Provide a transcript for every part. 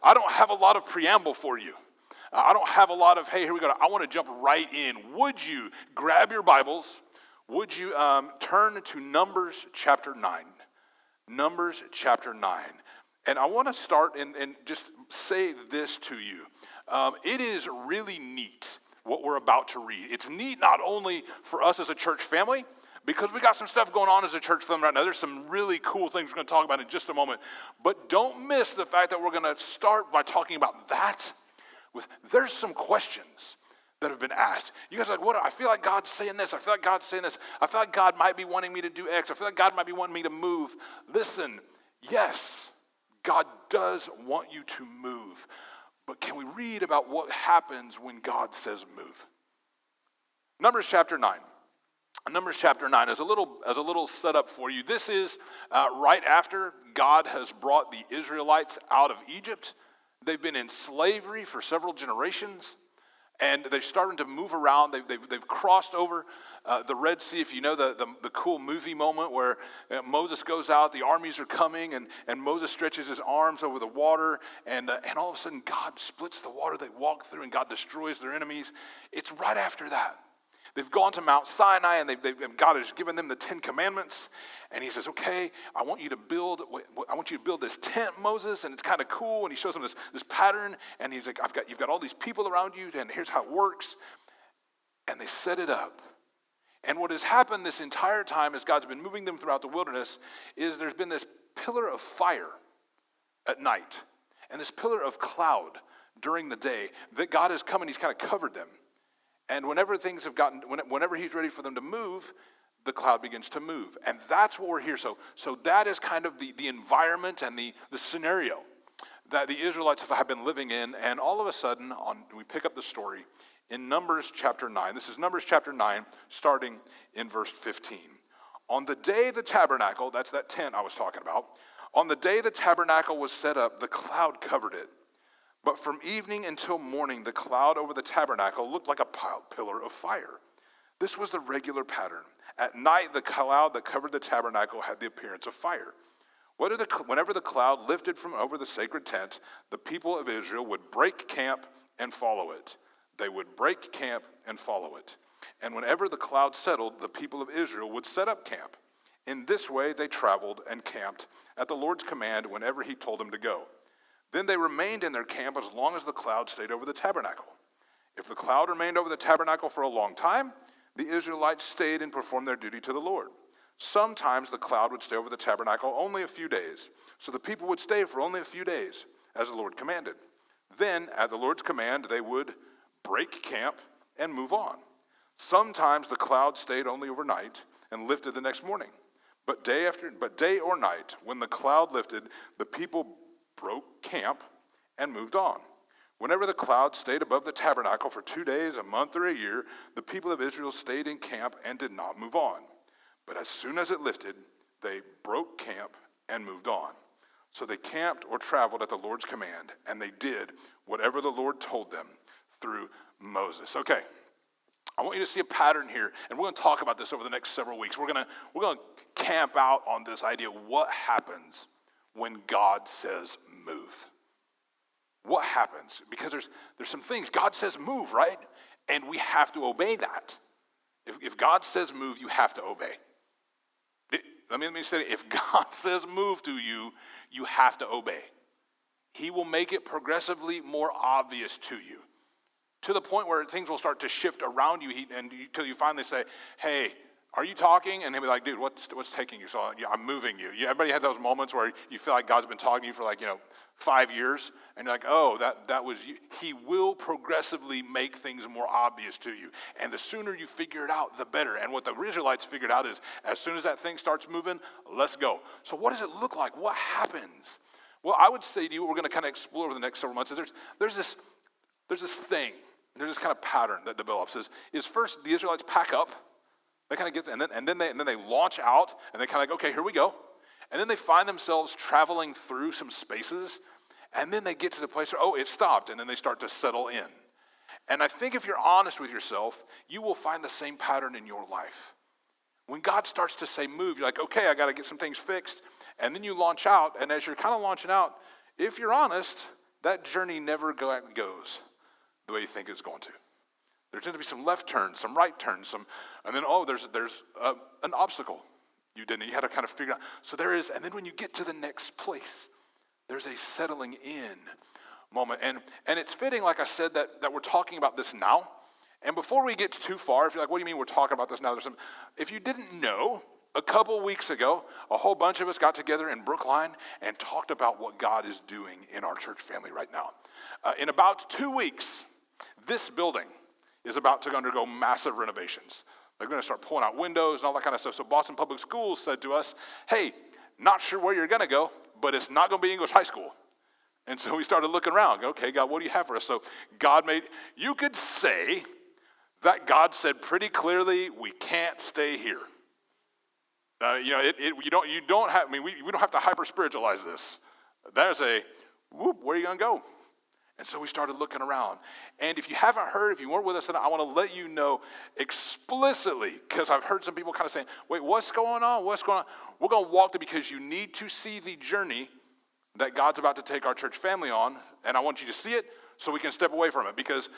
I don't have a lot of preamble for you. I don't have a lot of, hey, here we go. I want to jump right in. Would you grab your Bibles? Would you turn to Numbers chapter 9? Numbers chapter 9. And I want to start and just say this to you. It is really neat what we're about to read. It's neat not only for us as a church family, because we got some stuff going on as a church family right now. There's some really cool things we're going to talk about in just a moment. But don't miss the fact that we're going to start by talking about that. There's some questions that have been asked. You guys are like, what? I feel like God's saying this. I feel like God's saying this. I feel like God might be wanting me to do X. I feel like God might be wanting me to move. Listen, yes, God does want you to move. But can we read about what happens when God says move? Numbers chapter 9. Numbers chapter 9 as a little setup for you. This is right after God has brought the Israelites out of Egypt. They've been in slavery for several generations, and they're starting to move around. They've crossed over the Red Sea. If you know the cool movie moment where Moses goes out, the armies are coming, and Moses stretches his arms over the water, and all of a sudden God splits the water they walk through, and God destroys their enemies. It's right after that. They've gone to Mount Sinai, and God has given them the 10 Commandments. And he says, okay, I want you to build this tent, Moses, and it's kind of cool. And he shows them this pattern, and he's like, you've got all these people around you, and here's how it works. And they set it up. And what has happened this entire time as God's been moving them throughout the wilderness is there's been this pillar of fire at night and this pillar of cloud during the day that God has come and he's kind of covered them. And whenever he's ready for them to move, the cloud begins to move. And that's what we're here. So that is kind of the environment and the scenario that the Israelites have been living in. And all of a sudden, we pick up the story in Numbers chapter 9. This is Numbers chapter 9, starting in verse 15. On the day the tabernacle, that's that tent I was talking about, on the day the tabernacle was set up, the cloud covered it. But from evening until morning, the cloud over the tabernacle looked like a pillar of fire. This was the regular pattern. At night, the cloud that covered the tabernacle had the appearance of fire. Whenever the cloud lifted from over the sacred tent, the people of Israel would break camp and follow it. They would break camp and follow it. And whenever the cloud settled, the people of Israel would set up camp. In this way, they traveled and camped at the Lord's command whenever he told them to go. Then they remained in their camp as long as the cloud stayed over the tabernacle. If the cloud remained over the tabernacle for a long time, the Israelites stayed and performed their duty to the Lord. Sometimes the cloud would stay over the tabernacle only a few days, so the people would stay for only a few days, as the Lord commanded. Then, at the Lord's command, they would break camp and move on. Sometimes the cloud stayed only overnight and lifted the next morning. But day or night, when the cloud lifted, the people broke camp and moved on. Whenever the cloud stayed above the tabernacle for 2 days, a month, or a year, the people of Israel stayed in camp and did not move on. But as soon as it lifted, they broke camp and moved on. So they camped or traveled at the Lord's command, and they did whatever the Lord told them through Moses. Okay, I want you to see a pattern here, and we're going to talk about this over the next several weeks. We're going to camp out on this idea of what happens when God says move. What happens? Because there's some things. God says move, right? And we have to obey that. If God says move, you have to obey. Let me say it. If God says move to you, you have to obey. He will make it progressively more obvious to you, to the point where things will start to shift around you until you finally say, hey, are you talking? And he'll be like, dude, what's taking you? So yeah, I'm moving you. Everybody had those moments where you feel like God's been talking to you for 5 years. And you're like, oh, that was you. He will progressively make things more obvious to you. And the sooner you figure it out, the better. And what the Israelites figured out is as soon as that thing starts moving, let's go. So what does it look like? What happens? Well, I would say to you, what we're going to kind of explore over the next several months is there's this thing, there's this kind of pattern that develops. Is first the Israelites pack up. They kind of get, and then they launch out, and they kind of like, okay, here we go. And then they find themselves traveling through some spaces, and then they get to the place where, oh, it stopped, and then they start to settle in. And I think if you're honest with yourself, you will find the same pattern in your life. When God starts to say move, you're like, okay, I got to get some things fixed. And then you launch out, and as you're kind of launching out, if you're honest, that journey never goes the way you think it's going to. There tend to be some left turns, some right turns, and then there's an obstacle you had to kind of figure out. So there is, and then when you get to the next place, there's a settling in moment, and it's fitting, like I said, that we're talking about this now. And before we get too far, if you're like, what do you mean we're talking about this now? If you didn't know, a couple weeks ago, a whole bunch of us got together in Brookline and talked about what God is doing in our church family right now. In about 2 weeks, this building is about to undergo massive renovations. They're going to start pulling out windows and all that kind of stuff. So Boston Public Schools said to us, hey, not sure where you're going to go, but it's not going to be English High School. And so we started looking around. Okay, God, what do you have for us? So you could say that God said pretty clearly, we can't stay here. We don't have to hyper spiritualize this. There's where are you going to go? And so we started looking around. And if you haven't heard, if you weren't with us, I want to let you know explicitly, because I've heard some people kind of saying, wait, what's going on? What's going on? We're going to walk to, because you need to see the journey that God's about to take our church family on. And I want you to see it so we can step away from it, because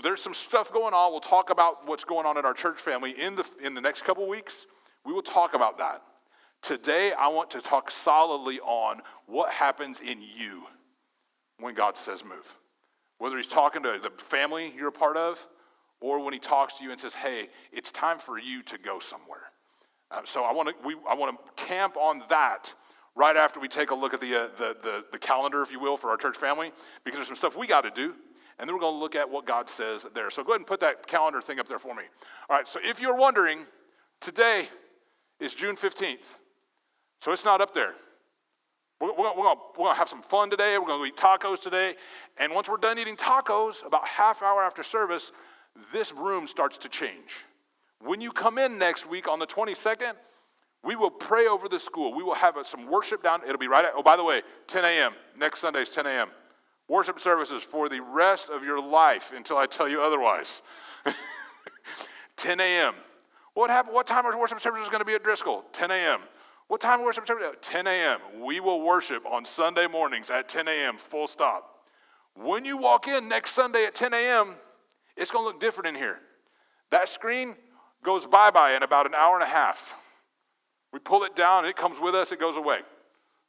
there's some stuff going on. We'll talk about what's going on in our church family in the next couple weeks. We will talk about that. Today, I want to talk solidly on what happens in you when God says move. Whether he's talking to the family you're a part of, or when he talks to you and says, hey, it's time for you to go somewhere. So I want to camp on that right after we take a look at the calendar, if you will, for our church family, because there's some stuff we got to do, and then we're going to look at what God says there. So go ahead and put that calendar thing up there for me. All right, so if you're wondering, today is June 15th, so it's not up there. We're going to have some fun today. We're going to eat tacos today. And once we're done eating tacos, about half hour after service, this room starts to change. When you come in next week on the 22nd, we will pray over the school. We will have some worship down. It'll be by the way, 10 a.m. Next Sunday is 10 a.m. Worship services for the rest of your life until I tell you otherwise. 10 a.m. What time are worship services going to be at Driscoll? 10 a.m. What time worship service? 10 a.m. We will worship on Sunday mornings at 10 a.m. full stop. When you walk in next Sunday at 10 a.m., it's going to look different in here. That screen goes bye-bye in about an hour and a half. We pull it down, it comes with us, it goes away.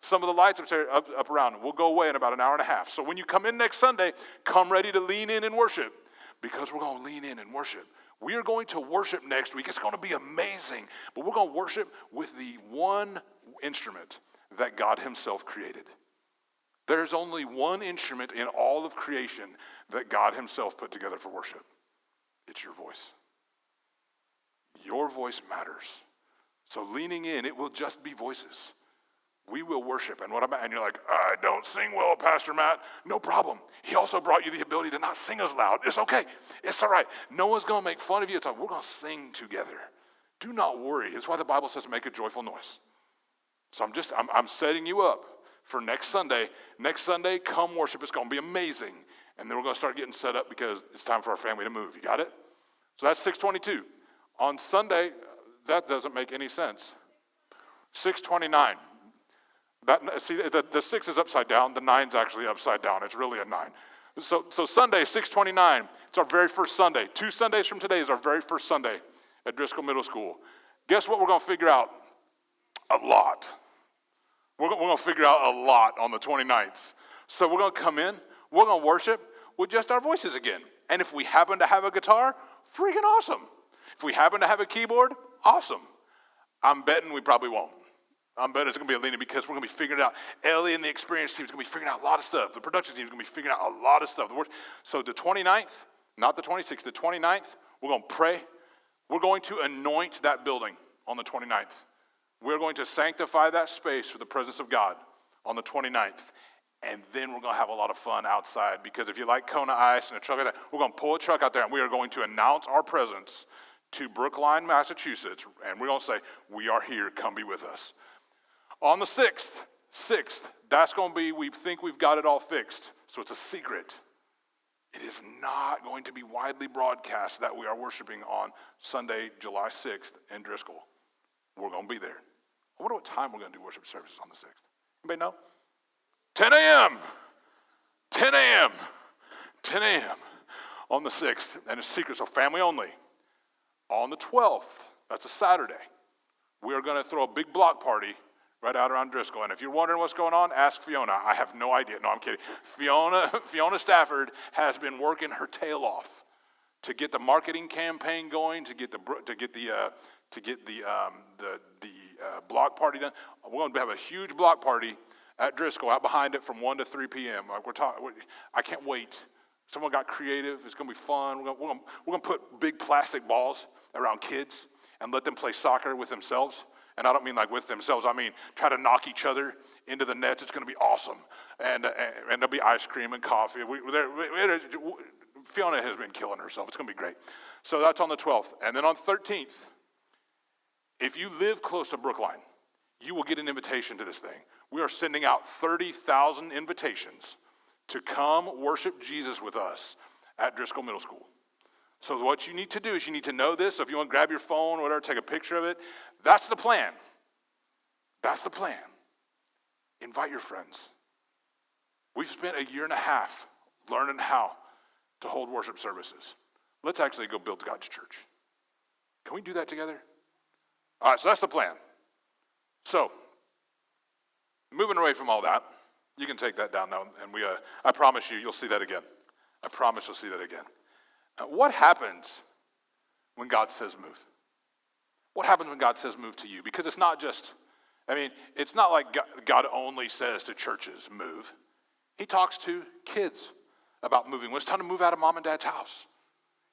Some of the lights up around will go away in about an hour and a half. So when you come in next Sunday, come ready to lean in and worship, because we're going to lean in and worship. We are going to worship next week. It's going to be amazing. But we're going to worship with the one instrument that God himself created. There's only one instrument in all of creation that God himself put together for worship. It's your voice. Your voice matters. So leaning in, it will just be voices. We will worship. And you're like, I don't sing well, Pastor Matt. No problem. He also brought you the ability to not sing as loud. It's okay. It's all right. No one's going to make fun of you. It's like, we're going to sing together. Do not worry. That's why the Bible says make a joyful noise. So I'm setting you up for next Sunday. Next Sunday, come worship. It's going to be amazing. And then we're going to start getting set up, because it's time for our family to move. You got it? So that's 6:22. On Sunday, that doesn't make any sense. 6:29. The 6 is upside down. The 9's actually upside down. It's really a 9. So Sunday, 6:29, it's our very first Sunday. 2 Sundays from today is our very first Sunday at Driscoll Middle School. Guess what we're going to figure out? A lot. We're going to figure out a lot on the 29th. So we're going to come in, we're going to worship with just our voices again. And if we happen to have a guitar, freaking awesome. If we happen to have a keyboard, awesome. I'm betting we probably won't. I'm betting it's going to be a leaning, because we're going to be figuring it out. Ellie and the experience team is going to be figuring out a lot of stuff. The production team is going to be figuring out a lot of stuff. So the 29th, not the 26th, the 29th, we're going to pray. We're going to anoint that building on the 29th. We're going to sanctify that space for the presence of God on the 29th. And then we're going to have a lot of fun outside, because if you like Kona Ice and a truck like that, we're going to pull a truck out there, and we are going to announce our presence to Brookline, Massachusetts. And we're going to say, we are here, come be with us. On the 6th, that's going to be, we think we've got it all fixed. So it's a secret. It is not going to be widely broadcast that we are worshiping on Sunday, July 6th in Driscoll. We're going to be there. I wonder what time we're going to do worship services on the 6th. Anybody know? 10 a.m. 10 a.m., 10 a.m. on the 6th, and it's secret, so family only. On the 12th, that's a Saturday, we are going to throw a big block party right out around Driscoll. And if you're wondering what's going on, ask Fiona. I have no idea. No, I'm kidding. Fiona Stafford has been working her tail off to get the marketing campaign going, to get the block party done. We're going to have a huge block party at Driscoll out behind it from 1 to 3 p.m. Like I can't wait. Someone got creative. It's going to be fun. We're going to put big plastic balls around kids and let them play soccer with themselves. And I don't mean like with themselves. I mean try to knock each other into the nets. It's going to be awesome. And there'll be ice cream and coffee. Fiona has been killing herself. It's going to be great. So that's on the 12th. And then on 13th, if you live close to Brookline, you will get an invitation to this thing. We are sending out 30,000 invitations to come worship Jesus with us at Driscoll Middle School. So what you need to do is you need to know this. So if you want to grab your phone or whatever, take a picture of it. That's the plan. That's the plan. Invite your friends. We've spent a year and a half learning how to hold worship services. Let's actually go build God's church. Can we do that together? All right, so that's the plan. So, moving away from all that, you can take that down now, and I promise you'll see that again. I promise you'll see that again. What happens when God says move? What happens when God says move to you? Because it's not just, it's not like God only says to churches, move. He talks to kids about moving. When it's time to move out of mom and dad's house.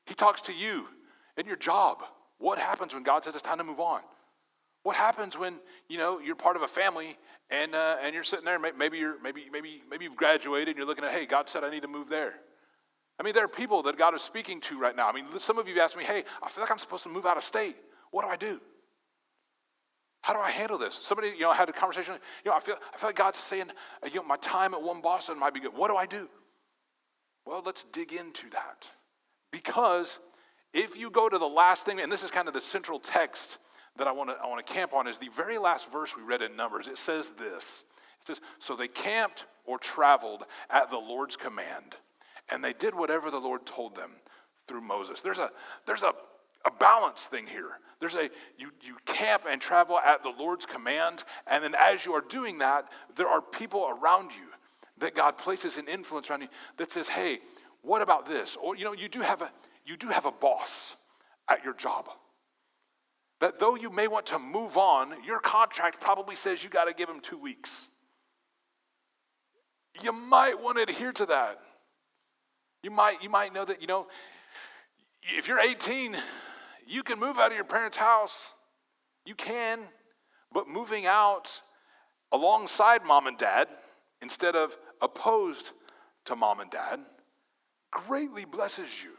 He talks to you in your job. What happens when God says it's time to move on? What happens when, you're part of a family and you're sitting there, maybe you've graduated and you're looking at, hey, God said I need to move there. There are people that God is speaking to right now. Some of you asked me, hey, I feel like I'm supposed to move out of state. What do I do? How do I handle this? Somebody, had a conversation, I feel like God's saying, my time at One Boston might be good. What do I do? Well, let's dig into that. Because if you go to the last thing, and this is kind of the central text that I want to camp on, is the very last verse we read in Numbers. It says this. It says, so they camped or traveled at the Lord's command, and they did whatever the Lord told them through Moses. There's a balance thing here. You camp and travel at the Lord's command, and then as you are doing that, there are people around you that God places an influence around you that says, hey, what about this? Or you do have a boss at your job. That though you may want to move on, your contract probably says you got to give him 2 weeks. You might want to adhere to that. You might know that, if you're 18, you can move out of your parents' house. You can, but moving out alongside mom and dad instead of opposed to mom and dad greatly blesses you.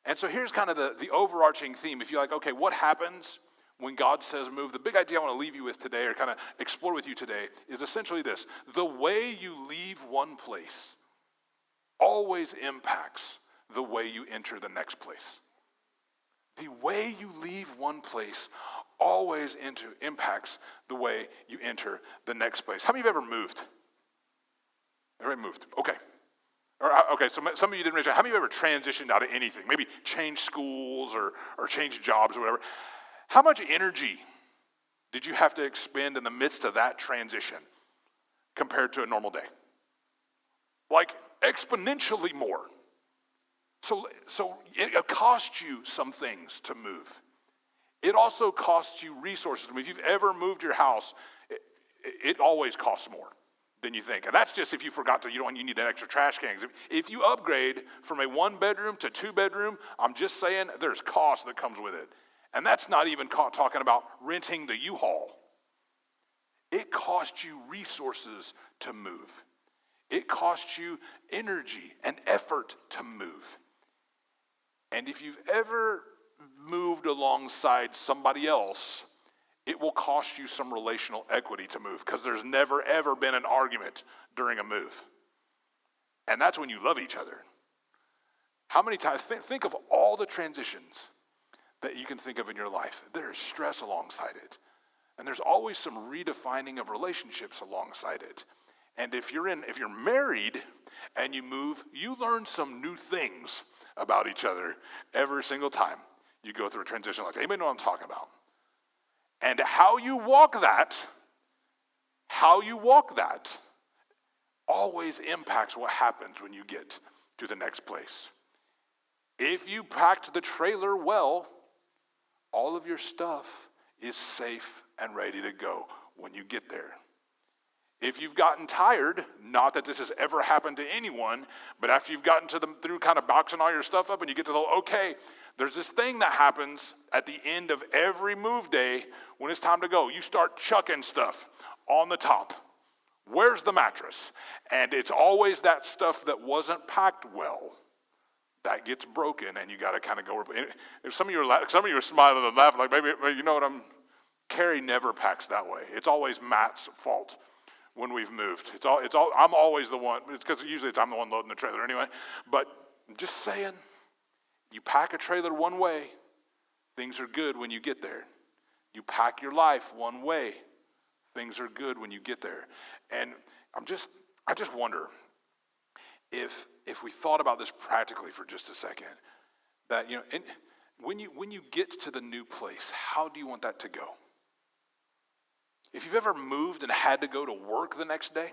And so here's kind of the overarching theme. If you're like, okay, what happens when God says move? The big idea I want to leave you with today, or kind of explore with you today, is essentially this. The way you leave one place always impacts the way you enter the next place. The way you leave one place always impacts the way you enter the next place. How many of you have ever moved? Everybody moved. Okay. Okay, so some of you didn't raise your hand. How many of you ever transitioned out of anything? Maybe changed schools or changed jobs or whatever. How much energy did you have to expend in the midst of that transition compared to a normal day? Like exponentially more. So it costs you some things to move. It also costs you resources. If you've ever moved your house, it always costs more than you think. And that's just if you forgot to, you need an extra trash can. If you upgrade from a 1-bedroom to 2-bedroom, I'm just saying there's cost that comes with it. And that's not even talking about renting the U-Haul. It costs you resources to move. It costs you energy and effort to move. And if you've ever moved alongside somebody else, it will cost you some relational equity to move, because there's never, ever been an argument during a move. And that's when you love each other. How many times, think of all the transitions that you can think of in your life. There's stress alongside it. And there's always some redefining of relationships alongside it. And if you're married and you move, you learn some new things about each other every single time you go through a transition like that. Anybody know what I'm talking about? And how you walk that always impacts what happens when you get to the next place. If you packed the trailer well, all of your stuff is safe and ready to go when you get there. If you've gotten tired, not that this has ever happened to anyone, but after you've gotten through kind of boxing all your stuff up and you get to okay, there's this thing that happens at the end of every move day when it's time to go. You start chucking stuff on the top. Where's the mattress? And it's always that stuff that wasn't packed well that gets broken, and you got to kind of go. If some of you are smiling and laughing, like maybe you know what Carrie never packs that way. It's always Matt's fault when we've moved. I'm always the one. It's because usually I'm the one loading the trailer anyway. But I'm just saying, you pack a trailer one way, things are good when you get there. You pack your life one way, things are good when you get there. And I just wonder if we thought about this practically for just a second, that and when you get to the new place, how do you want that to go? If you've ever moved and had to go to work the next day,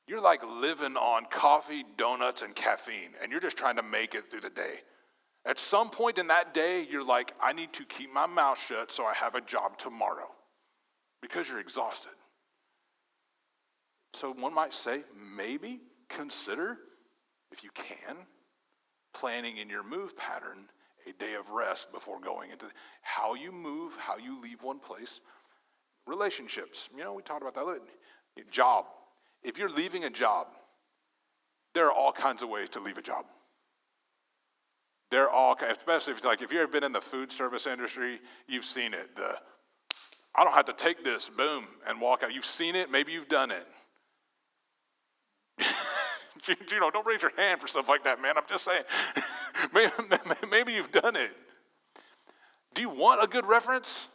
you're like living on coffee, donuts, and caffeine, and you're just trying to make it through the day. At some point in that day, you're like, I need to keep my mouth shut so I have a job tomorrow, because you're exhausted. So one might say, maybe consider, if you can, planning in your move pattern a day of rest before going into how you move, how you leave one place. Relationships, we talked about that. Job. If you're leaving a job, there are all kinds of ways to leave a job. Especially if you've ever been in the food service industry, you've seen it. I don't have to take this, boom, and walk out. You've seen it, maybe you've done it. Don't raise your hand for stuff like that, man. I'm just saying. Maybe you've done it. Do you want a good reference?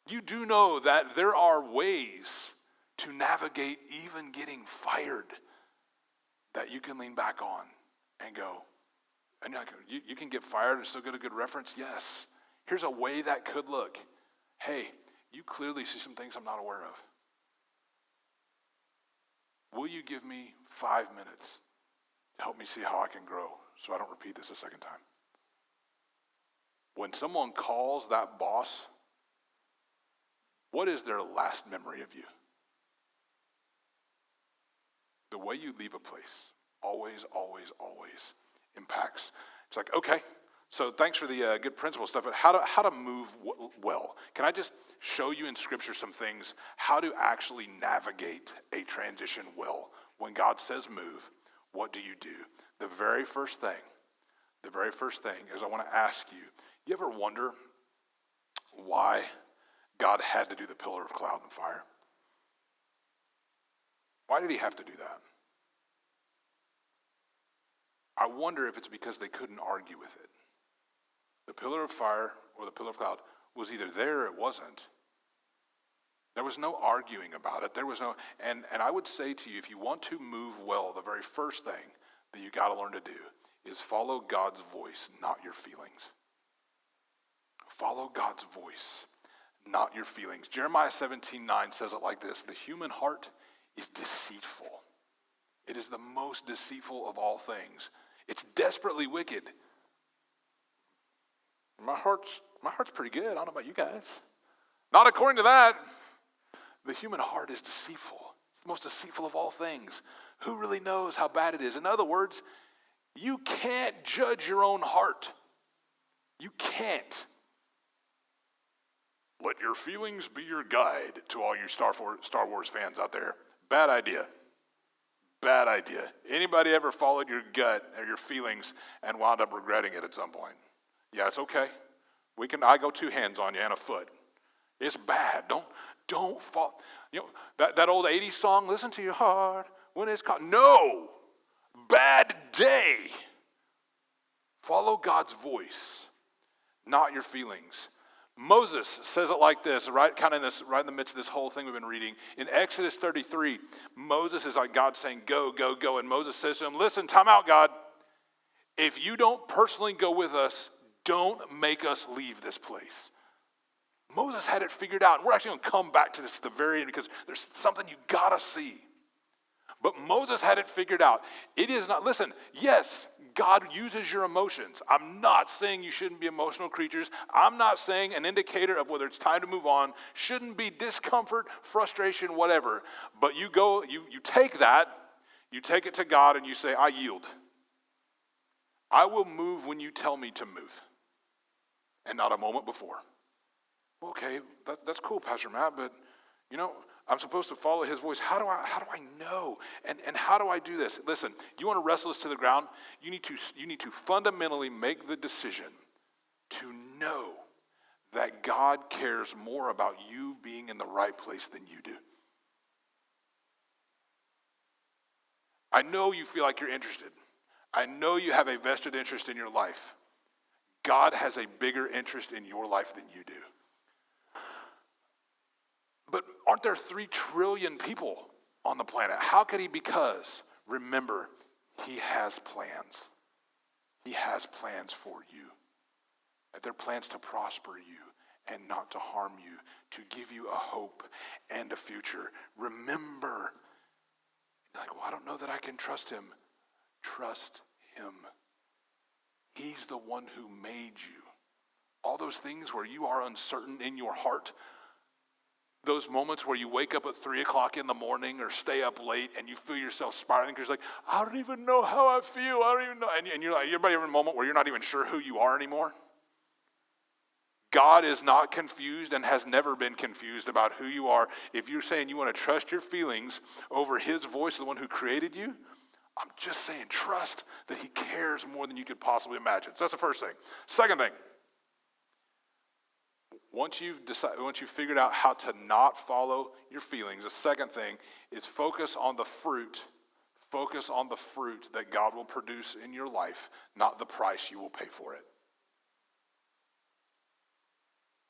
You do know that there are ways to navigate even getting fired that you can lean back on and go, and you can get fired and still get a good reference? Yes. Here's a way that could look. Hey, you clearly see some things I'm not aware of. Will you give me 5 minutes to help me see how I can grow so I don't repeat this a second time? When someone calls that boss, what is their last memory of you? The way you leave a place always, always, always impacts. It's like, okay, so thanks for the good principle stuff, but how to move well. Can I just show you in Scripture some things, how to actually navigate a transition well? When God says move, what do? The very first thing is I want to ask you, you ever wonder why God had to do the pillar of cloud and fire? Why did he have to do that? I wonder if it's because they couldn't argue with it. The pillar of fire or the pillar of cloud was either there or it wasn't. There was no arguing about it. There was no, and I would say to you, if you want to move well, the very first thing that you got to learn to do is follow God's voice, not your feelings. Follow God's voice, not your feelings. Jeremiah 17:9 says it like this: the human heart is deceitful. It is the most deceitful of all things. It's desperately wicked. My heart's pretty good. I don't know about you guys. Not according to that. The human heart is deceitful. It's the most deceitful of all things. Who really knows how bad it is? In other words, you can't judge your own heart. You can't. Let your feelings be your guide to all you Star Wars fans out there. Bad idea. Bad idea. Anybody ever followed your gut or your feelings and wound up regretting it at some point? Yeah, it's okay. I go 2 hands on you and a foot. It's bad. Don't fall. That old 80s song, listen to your heart when it's caught. No. Bad day. Follow God's voice, not your feelings. Moses says it like this, right in the midst of this whole thing we've been reading. In Exodus 33, Moses is like God saying, go, go, go. And Moses says to him, listen, time out, God. If you don't personally go with us, don't make us leave this place. Moses had it figured out. And we're actually going to come back to this at the very end because there's something you got to see. But Moses had it figured out. It is not, listen, yes, God uses your emotions. I'm not saying you shouldn't be emotional creatures. I'm not saying an indicator of whether it's time to move on shouldn't be discomfort, frustration, whatever. But you take that, you take it to God and you say, I yield. I will move when you tell me to move and not a moment before. Okay, that's cool, Pastor Matt, but I'm supposed to follow his voice. How do I know? And how do I do this? Listen, you want to wrestle this to the ground? You need to fundamentally make the decision to know that God cares more about you being in the right place than you do. I know you feel like you're interested. I know you have a vested interest in your life. God has a bigger interest in your life than you do. But aren't there 3 trillion people on the planet? How could he? Because, remember, he has plans. He has plans for you. They're plans to prosper you and not to harm you, to give you a hope and a future. Remember, like, well, I don't know that I can trust him. Trust him. He's the one who made you. All those things where you are uncertain in your heart, those moments where you wake up at 3 o'clock in the morning or stay up late and you feel yourself spiraling because you're like, I don't even know how I feel. I don't even know. And you're like, everybody ever in a moment where you're not even sure who you are anymore? God is not confused and has never been confused about who you are. If you're saying you want to trust your feelings over his voice, the one who created you, I'm just saying trust that he cares more than you could possibly imagine. So that's the first thing. Second thing. Once you've figured out how to not follow your feelings, the second thing is focus on the fruit. Focus on the fruit that God will produce in your life, not the price you will pay for it.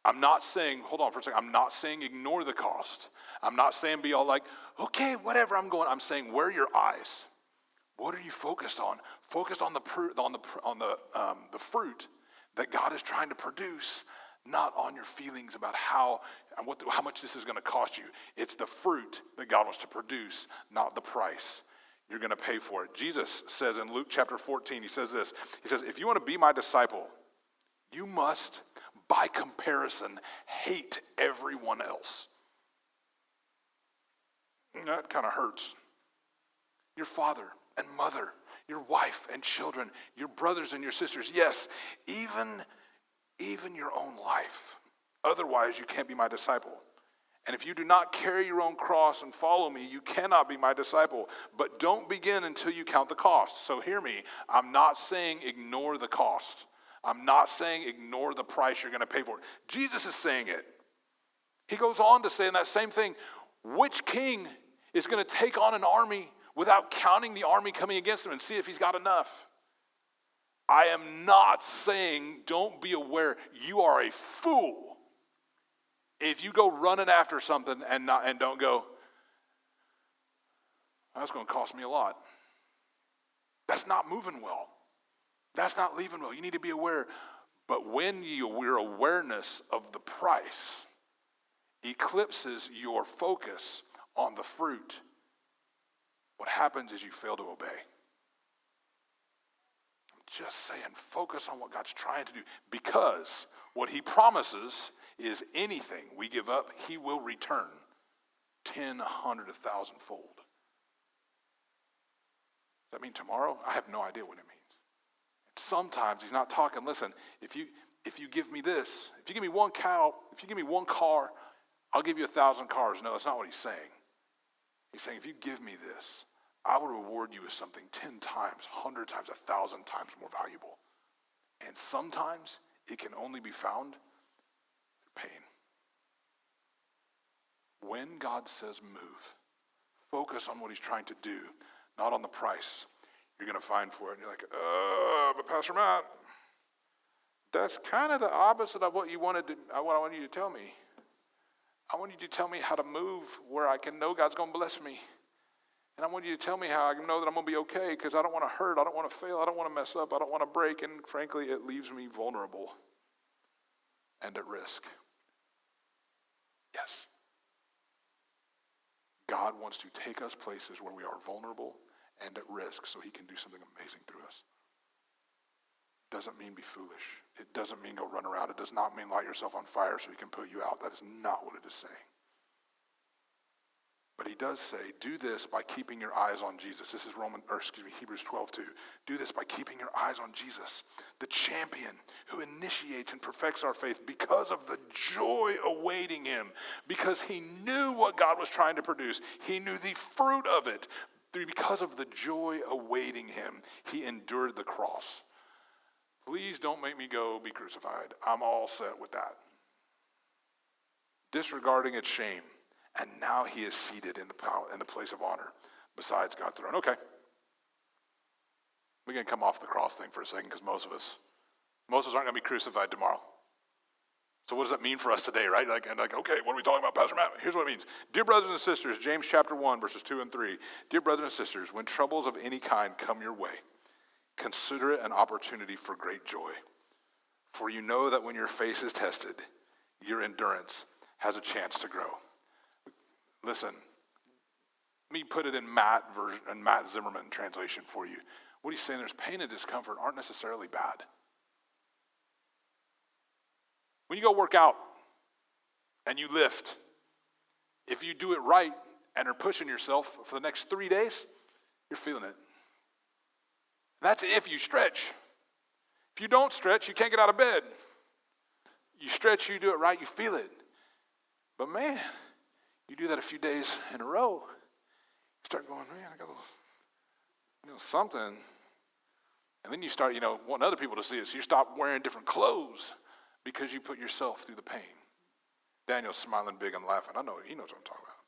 I'm not saying, hold on for a second, I'm not saying ignore the cost. I'm not saying be all like, okay, whatever, I'm going. I'm saying where are your eyes? What are you focused on? Focus on the fruit that God is trying to produce, not on your feelings about how much this is going to cost you. It's the fruit that God wants to produce, not the price you're going to pay for it. Jesus says in Luke chapter 14, he says this. He says, if you want to be my disciple, you must, by comparison, hate everyone else. That kind of hurts. Your father and mother, your wife and children, your brothers and your sisters. Yes, even your own life. Otherwise, you can't be my disciple. And if you do not carry your own cross and follow me, you cannot be my disciple. But don't begin until you count the cost. So hear me. I'm not saying ignore the cost. I'm not saying ignore the price you're going to pay for it. Jesus is saying it. He goes on to say in that same thing, which king is going to take on an army without counting the army coming against him and see if he's got enough? I am not saying don't be aware. You are a fool if you go running after something and don't go, that's going to cost me a lot. That's not moving well. That's not leaving well. You need to be aware. But when your awareness of the price eclipses your focus on the fruit, what happens is you fail to obey. I'm just saying, focus on what God's trying to do, because what he promises is anything we give up, he will return 10, 100, 1,000 fold. Does that mean tomorrow? I have no idea what it means. Sometimes he's not talking, listen, if you give me this, if you give me one cow, if you give me one car, I'll give you 1,000 cars. No, that's not what he's saying. He's saying, if you give me this, I will reward you with something 10 times, 100 times, 1,000 times more valuable. And sometimes it can only be found through pain. When God says move, focus on what he's trying to do, not on the price you're going to find for it. And you're like, but Pastor Matt, That's kind of the opposite of what I wanted you to tell me. I want you to tell me how to move where I can know God's going to bless me. And I want you to tell me how I can know that I'm going to be okay, because I don't want to hurt, I don't want to fail, I don't want to mess up, I don't want to break, and frankly, it leaves me vulnerable and at risk. Yes. God wants to take us places where we are vulnerable and at risk so he can do something amazing through us. Doesn't mean be foolish. It doesn't mean go run around. It does not mean light yourself on fire so he can put you out. That is not what it is saying. But he does say, do this by keeping your eyes on Jesus. This is Hebrews 12:2. Do this by keeping your eyes on Jesus, the champion who initiates and perfects our faith because of the joy awaiting him, because he knew what God was trying to produce. He knew the fruit of it. Because of the joy awaiting him, he endured the cross. Please don't make me go be crucified. I'm all set with that. Disregarding its shame. And now he is seated in the place of honor besides God's throne. Okay. We're going to come off the cross thing for a second, because most of us aren't going to be crucified tomorrow. So what does that mean for us today, right? Okay, what are we talking about, Pastor Matt? Here's what it means. Dear brothers and sisters, James chapter 1, verses 2 and 3. Dear brothers and sisters, when troubles of any kind come your way, consider it an opportunity for great joy. For you know that when your faith is tested, your endurance has a chance to grow. Listen, let me put it in Matt Zimmerman translation for you. What he's saying, there's pain and discomfort aren't necessarily bad. When you go work out and you lift, if you do it right and are pushing yourself for the next 3 days, you're feeling it. That's if you stretch. If you don't stretch, you can't get out of bed. You stretch, you do it right, you feel it. But man, you do that a few days in a row, you start going, man, I got a little something. And then you start, wanting other people to see it. So you stop wearing different clothes because you put yourself through the pain. Daniel's smiling big and laughing. I know, he knows what I'm talking about.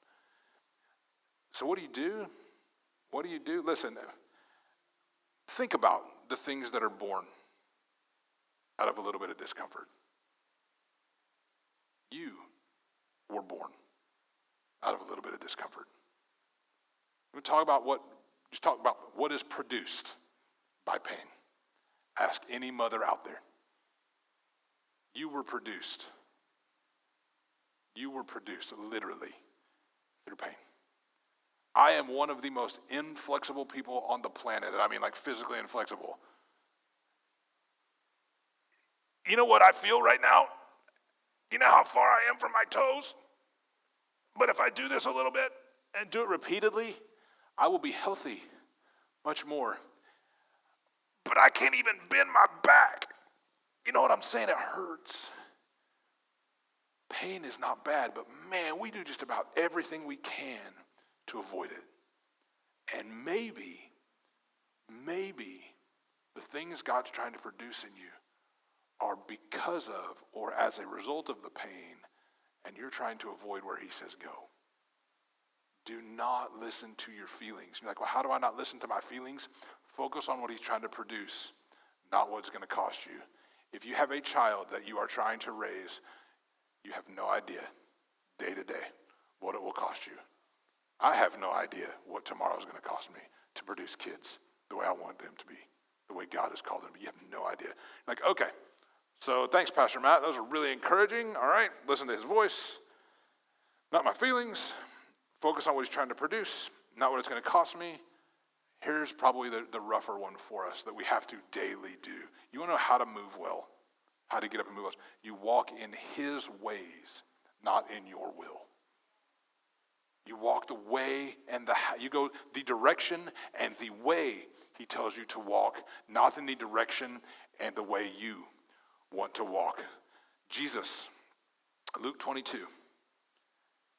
So what do you do? What do you do? Listen, think about the things that are born out of a little bit of discomfort. You were born out of a little bit of discomfort. Talk about what is produced by pain. Ask any mother out there. You were produced literally through pain. I am one of the most inflexible people on the planet, and I mean like physically inflexible. You know what I feel right now? You know how far I am from my toes? But if I do this a little bit and do it repeatedly, I will be healthy much more. But I can't even bend my back. You know what I'm saying? It hurts. Pain is not bad, but man, we do just about everything we can to avoid it. And maybe the things God's trying to produce in you are because of or as a result of the pain, and you're trying to avoid where he says go. Do not listen to your feelings. You're like, well, how do I not listen to my feelings? Focus on what he's trying to produce, not what it's going to cost you. If you have a child that you are trying to raise, you have no idea, day to day, what it will cost you. I have no idea what tomorrow is going to cost me to produce kids the way I want them to be, the way God has called them to be. You have no idea. Like, okay, so thanks, Pastor Matt. Those are really encouraging. All right, listen to his voice, not my feelings. Focus on what he's trying to produce, not what it's going to cost me. Here's probably the rougher one for us that we have to daily do. You want to know how to move well, how to get up and move well? You walk in his ways, not in your will. You walk the way and you go the direction and the way he tells you to walk, not in the direction and the way you want to walk. Jesus, Luke 22,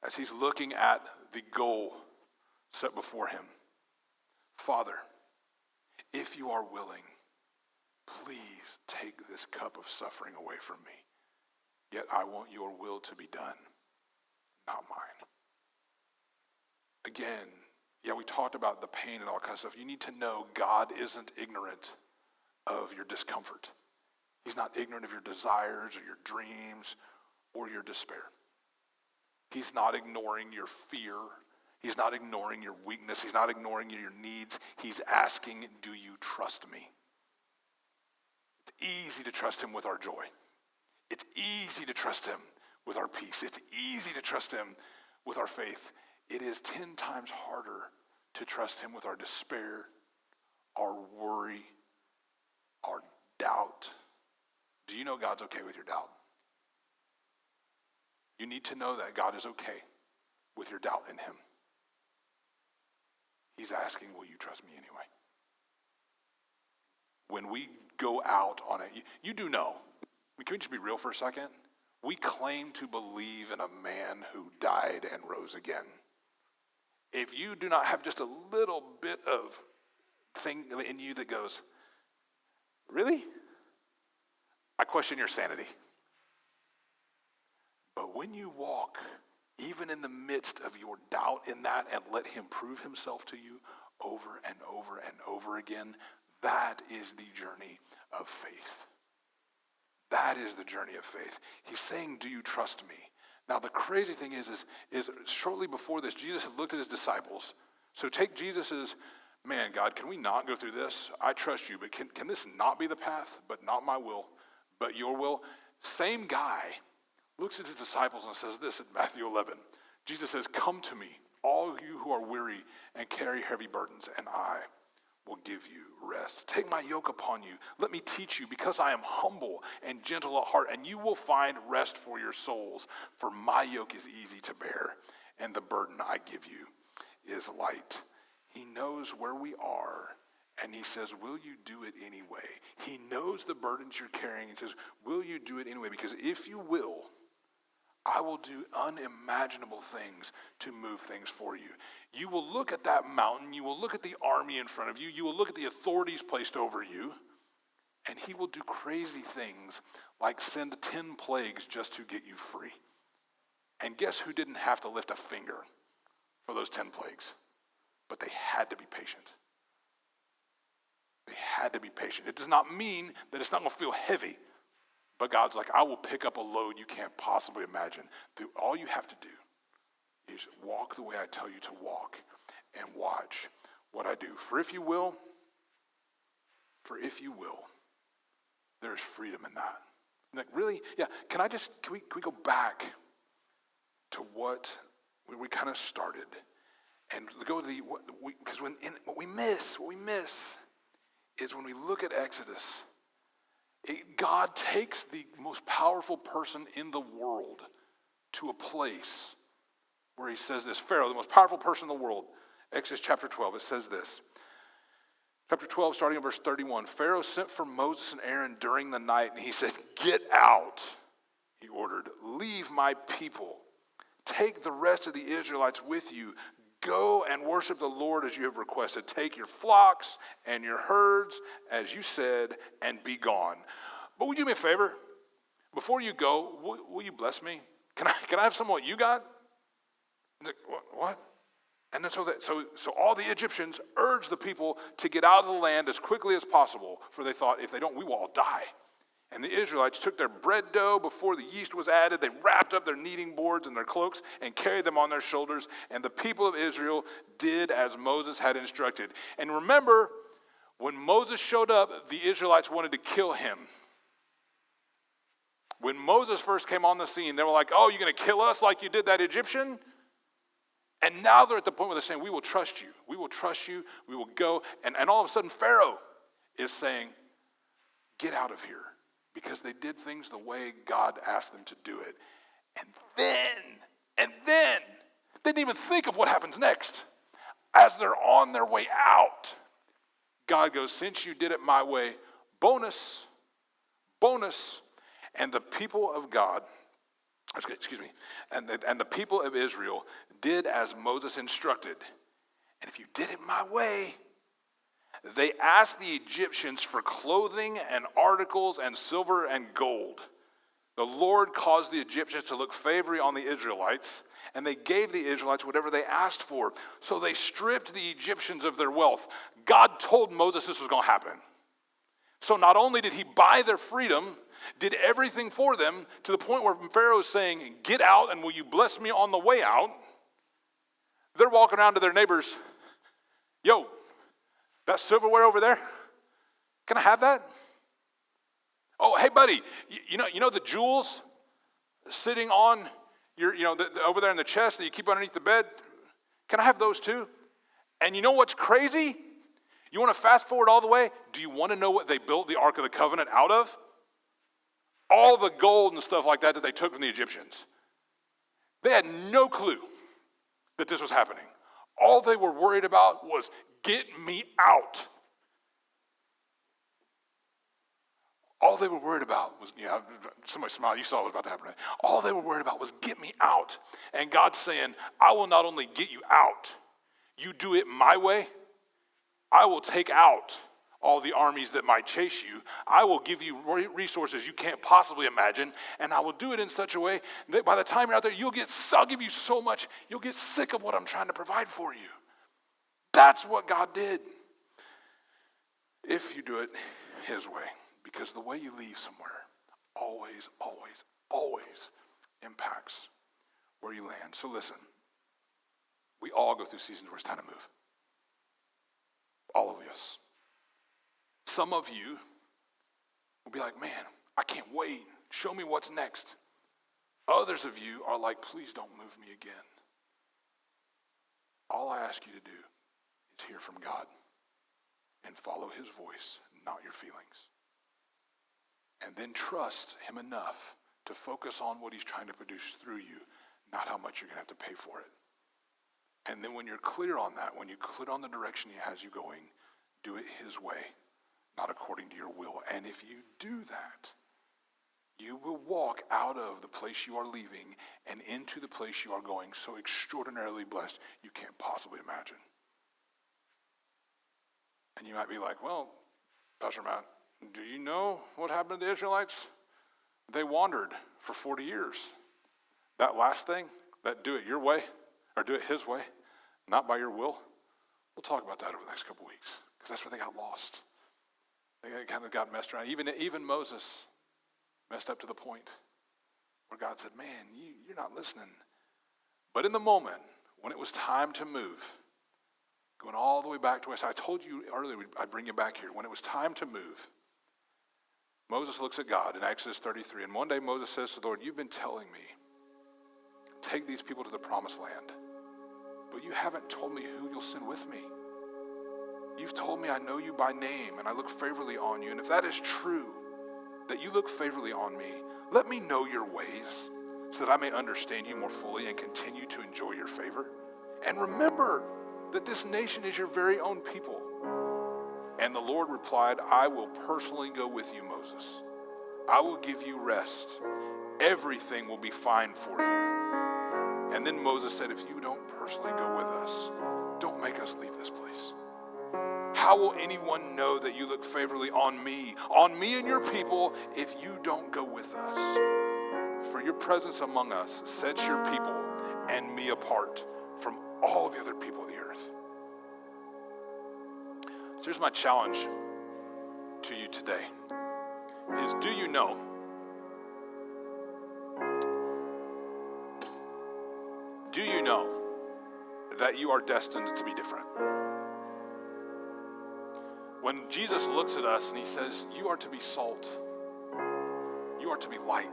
as he's looking at the goal set before him. Father, if you are willing, please take this cup of suffering away from me. Yet I want your will to be done, not mine. Again, we talked about the pain and all kinds of stuff. You need to know God isn't ignorant of your discomfort. He's not ignorant of your desires or your dreams or your despair. He's not ignoring your fear. He's not ignoring your weakness. He's not ignoring your needs. He's asking, do you trust me? It's easy to trust him with our joy. It's easy to trust him with our peace. It's easy to trust him with our faith. It is 10 times harder to trust him with our despair, our worry, our doubt. Do you know God's okay with your doubt? You need to know that God is okay with your doubt in him. He's asking, will you trust me anyway? When we go out on it, you do know. Can we just be real for a second? We claim to believe in a man who died and rose again. If you do not have just a little bit of thing in you that goes, really? I question your sanity. But when you walk, even in the midst of your doubt in that, and let him prove himself to you over and over and over again, that is the journey of faith. That is the journey of faith. He's saying, do you trust me? Now, the crazy thing is shortly before this, Jesus had looked at his disciples. So take Jesus's, man, God, can we not go through this? I trust you, but can this not be the path? But not my will, but your will. Same guy looks at his disciples and says this in Matthew 11. Jesus says, come to me, all you who are weary and carry heavy burdens, and I will give you rest. Take my yoke upon you. Let me teach you, because I am humble and gentle at heart, and you will find rest for your souls. For my yoke is easy to bear, and the burden I give you is light. He knows where we are, and he says, will you do it anyway? He knows the burdens you're carrying. He says, will you do it anyway? Because if you will, I will do unimaginable things to move things for you. You will look at that mountain. You will look at the army in front of you. You will look at the authorities placed over you. And he will do crazy things like send 10 plagues just to get you free. And guess who didn't have to lift a finger for those 10 plagues? But they had to be patient. They had to be patient. It does not mean that it's not going to feel heavy. But God's like, I will pick up a load you can't possibly imagine. All you have to do is walk the way I tell you to walk and watch what I do. For if you will, there's freedom in that. Like, really? Yeah, can we go back to where we kind of started and go to because what we miss is when we look at Exodus, God takes the most powerful person in the world to a place where he says this. Pharaoh, the most powerful person in the world, Exodus chapter 12, it says this. Chapter 12, starting in verse 31, Pharaoh sent for Moses and Aaron during the night, and he said, get out, he ordered, leave my people. Take the rest of the Israelites with you. Go and worship the Lord as you have requested. Take your flocks and your herds, as you said, and be gone. But would you do me a favor? Before you go, will you bless me? Can I have some of what you got? What? And then so all the Egyptians urged the people to get out of the land as quickly as possible, for they thought, if they don't, we will all die. And the Israelites took their bread dough before the yeast was added. They wrapped up their kneading boards in their cloaks and carried them on their shoulders. And the people of Israel did as Moses had instructed. And remember, when Moses showed up, the Israelites wanted to kill him. When Moses first came on the scene, they were like, oh, you're going to kill us like you did that Egyptian? And now they're at the point where they're saying, we will trust you. We will trust you. We will go. And all of a sudden, Pharaoh is saying, get out of here. Because they did things the way God asked them to do it. And then, they didn't even think of what happens next. As they're on their way out, God goes, since you did it my way, bonus. And the people of God, and the people of Israel did as Moses instructed. And if you did it my way, they asked the Egyptians for clothing and articles and silver and gold. The Lord caused the Egyptians to look favorably on the Israelites, and they gave the Israelites whatever they asked for. So they stripped the Egyptians of their wealth. God told Moses this was going to happen. So not only did he buy their freedom, did everything for them to the point where Pharaoh is saying, get out and will you bless me on the way out? They're walking around to their neighbors, yo, that silverware over there, can I have that? Oh, hey buddy, you know the jewels sitting on your, over there in the chest that you keep underneath the bed? Can I have those too? And you know what's crazy? You want to fast forward all the way? Do you want to know what they built the Ark of the Covenant out of? All the gold and stuff like that they took from the Egyptians. They had no clue that this was happening. All they were worried about was, get me out. All they were worried about was, somebody smiled, you saw what was about to happen. Right? All they were worried about was, get me out. And God's saying, I will not only get you out, you do it my way, I will take out all the armies that might chase you. I will give you resources you can't possibly imagine, and I will do it in such a way that by the time you're out there, I'll give you so much, you'll get sick of what I'm trying to provide for you. That's what God did. If you do it his way, because the way you leave somewhere always, always, always impacts where you land. So listen, we all go through seasons where it's time to move. All of us. Some of you will be like, man, I can't wait. Show me what's next. Others of you are like, please don't move me again. All I ask you to do is hear from God and follow his voice, not your feelings. And then trust him enough to focus on what he's trying to produce through you, not how much you're going to have to pay for it. And then when you're clear on that, when you clear on the direction he has you going, do it his way, not according to your will. And if you do that, you will walk out of the place you are leaving and into the place you are going so extraordinarily blessed you can't possibly imagine. And you might be like, well, Pastor Matt, do you know what happened to the Israelites? They wandered for 40 years. That last thing, that do it your way, or do it his way, not by your will. We'll talk about that over the next couple weeks, because that's where they got lost. They kind of got messed around. Even Moses messed up to the point where God said, man, you're not listening. But in the moment, when it was time to move, going all the way back to us, I told you earlier I'd bring you back here. When it was time to move, Moses looks at God in Exodus 33, and one day Moses says to the Lord, you've been telling me, take these people to the promised land, but you haven't told me who you'll send with me. You've told me I know you by name and I look favorably on you. And if that is true, that you look favorably on me, let me know your ways so that I may understand you more fully and continue to enjoy your favor. And remember that this nation is your very own people. And the Lord replied, I will personally go with you, Moses. I will give you rest. Everything will be fine for you. And then Moses said, if you don't personally go with us, don't make us leave this place. How will anyone know that you look favorably on me and your people, if you don't go with us? For your presence among us sets your people and me apart from all the other people of the earth. So here's my challenge to you today, is do you know that you are destined to be different? When Jesus looks at us and he says, you are to be salt, you are to be light,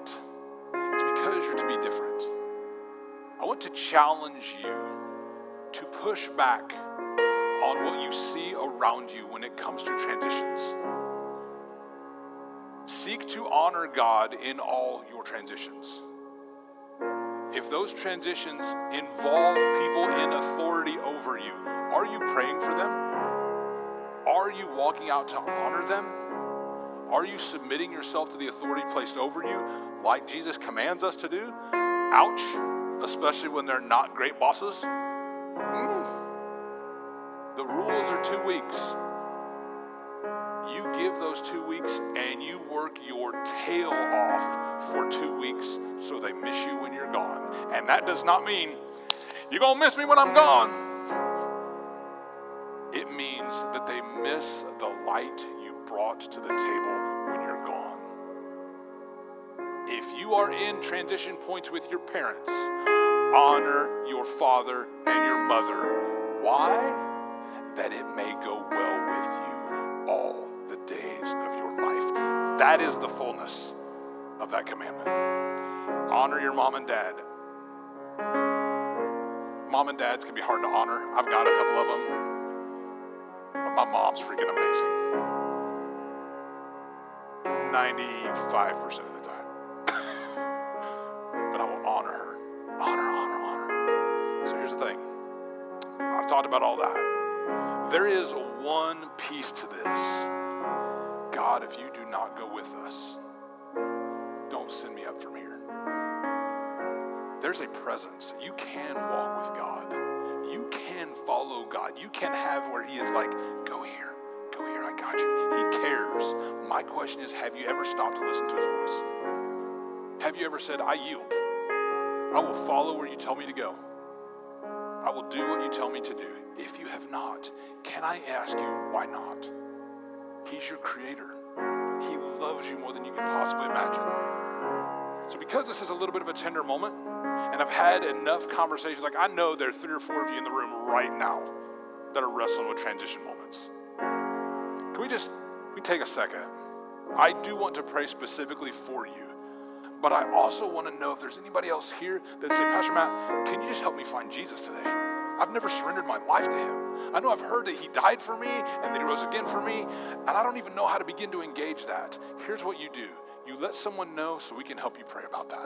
it's because you're to be different. I want to challenge you to push back on what you see around you when it comes to transitions. Seek to honor God in all your transitions. If those transitions involve people in authority over you, are you praying for them? Are you walking out to honor them? Are you submitting yourself to the authority placed over you like Jesus commands us to do? Ouch, especially when they're not great bosses. The rules are 2 weeks. You give those 2 weeks and you work your tail off for 2 weeks so they miss you when you're gone. And that does not mean you're going to miss me when I'm gone. It means that they miss the light you brought to the table when you're gone. If you are in transition points with your parents, honor your father and your mother. Why? That it may go well with you all the days of your life. That is the fullness of that commandment. Honor your mom and dad. Mom and dads can be hard to honor. I've got a couple of them, but my mom's freaking amazing. 95% of the time. But I will honor her. Honor. So here's the thing. I've talked about all that. There is one piece to this. God, if you do not go with us, don't send me up from here. There's a presence. You can walk with God. You can follow God. You can have where he is like, go here, I got you. He cares. My question is, have you ever stopped to listen to his voice? Have you ever said, I yield. I will follow where you tell me to go. I will do what you tell me to do. If you have not, can I ask you why not? He's your creator. He loves you more than you can possibly imagine. So because this is a little bit of a tender moment, and I've had enough conversations, like I know there are 3 or 4 of you in the room right now that are wrestling with transition moments. Can we take a second? I do want to pray specifically for you, but I also want to know if there's anybody else here that say, Pastor Matt, can you just help me find Jesus today? I've never surrendered my life to him. I know I've heard that he died for me and that he rose again for me, and I don't even know how to begin to engage that. Here's what you do. You let someone know so we can help you pray about that.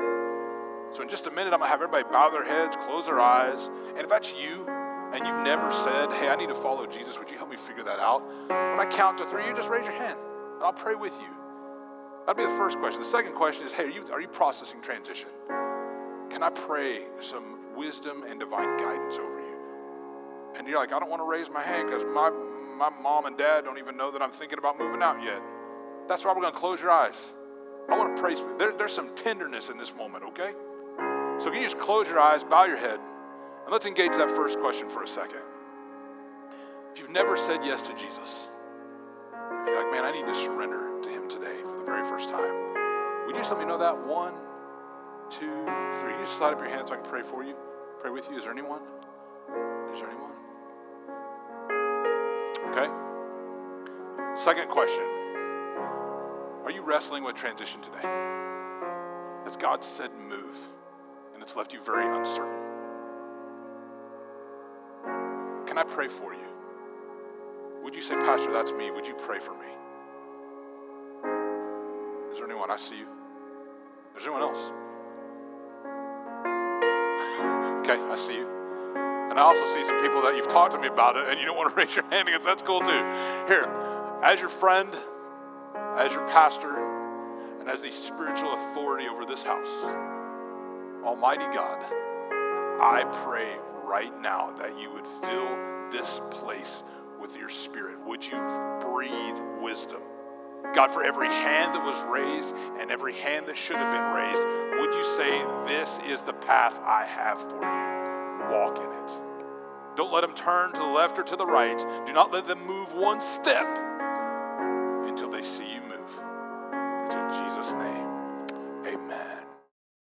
So in just a minute, I'm going to have everybody bow their heads, close their eyes. And if that's you and you've never said, hey, I need to follow Jesus, would you help me figure that out? When I count to 3, you just raise your hand and I'll pray with you. That'd be the first question. The second question is, hey, are you processing transition? Can I pray some wisdom and divine guidance over you? And you're like, I don't want to raise my hand because my mom and dad don't even know that I'm thinking about moving out yet. That's why we're going to close your eyes. I want to pray. There's some tenderness in this moment, okay? So can you just close your eyes, bow your head, and let's engage that first question for a second. If you've never said yes to Jesus, and you're like, man, I need to surrender to him today for the very first time. Would you just let me know that? 1, 2, 3. You just slide up your hand so I can pray for you, pray with you. Is there anyone? Is there anyone? Okay. Second question. Are you wrestling with transition today? Has God said move, and it's left you very uncertain? Can I pray for you? Would you say, Pastor, that's me. Would you pray for me? Is there anyone? I see you. Is there anyone else? Okay, I see you. And I also see some people that you've talked to me about it and you don't want to raise your hand against. That's cool too. Here, as your friend, as your pastor, and as the spiritual authority over this house, Almighty God, I pray right now that you would fill this place with your spirit. Would you breathe wisdom? God, for every hand that was raised and every hand that should have been raised, would you say, this is the path I have for you? Walk in it. Don't let them turn to the left or to the right. Do not let them move one step until they see you move. It's in Jesus' name.